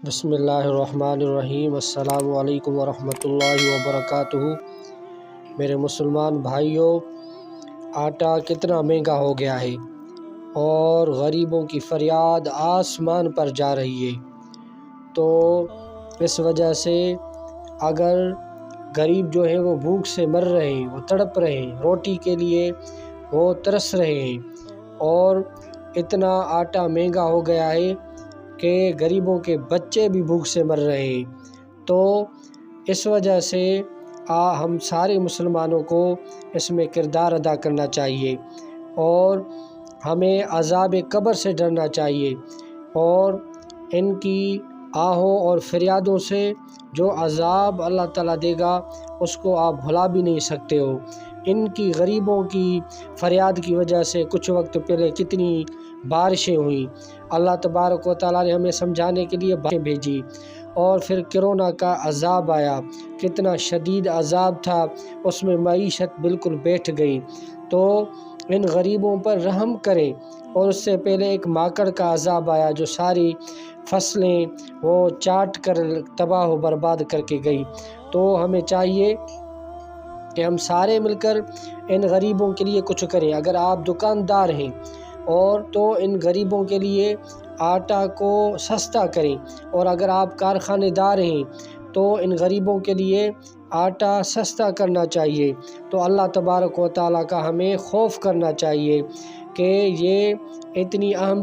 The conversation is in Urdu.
بسم اللہ الرحمن الرحیم۔ السلام علیکم ورحمۃ اللہ وبرکاتہ۔ میرے مسلمان بھائیوں، آٹا کتنا مہنگا ہو گیا ہے اور غریبوں کی فریاد آسمان پر جا رہی ہے۔ تو اس وجہ سے اگر غریب جو ہے وہ بھوک سے مر رہے ہیں، وہ تڑپ رہے ہیں، روٹی کے لیے وہ ترس رہے ہیں، اور اتنا آٹا مہنگا ہو گیا ہے کہ غریبوں کے بچے بھی بھوک سے مر رہے ہیں۔ تو اس وجہ سے ہم سارے مسلمانوں کو اس میں کردار ادا کرنا چاہیے، اور ہمیں عذاب قبر سے ڈرنا چاہیے، اور ان کی آہوں اور فریادوں سے جو عذاب اللہ تعالیٰ دے گا اس کو آپ بھلا بھی نہیں سکتے ہو۔ ان کی غریبوں کی فریاد کی وجہ سے کچھ وقت پہلے کتنی بارشیں ہوئیں۔ اللہ تبارک و تعالیٰ نے ہمیں سمجھانے کے لیے بارشیں بھیجی، اور پھر کرونا کا عذاب آیا، کتنا شدید عذاب تھا، اس میں معیشت بالکل بیٹھ گئی۔ تو ان غریبوں پر رحم کریں۔ اور اس سے پہلے ایک ماکڑ کا عذاب آیا جو ساری فصلیں وہ چاٹ کر تباہ و برباد کر کے گئی۔ تو ہمیں چاہیے کہ ہم سارے مل کر ان غریبوں کے لیے کچھ کریں۔ اگر آپ دکاندار ہیں اور تو ان غریبوں کے لیے آٹا کو سستا کریں، اور اگر آپ کارخانے دار ہیں تو ان غریبوں کے لیے آٹا سستا کرنا چاہیے۔ تو اللہ تبارک و تعالیٰ کا ہمیں خوف کرنا چاہیے کہ یہ اتنی اہم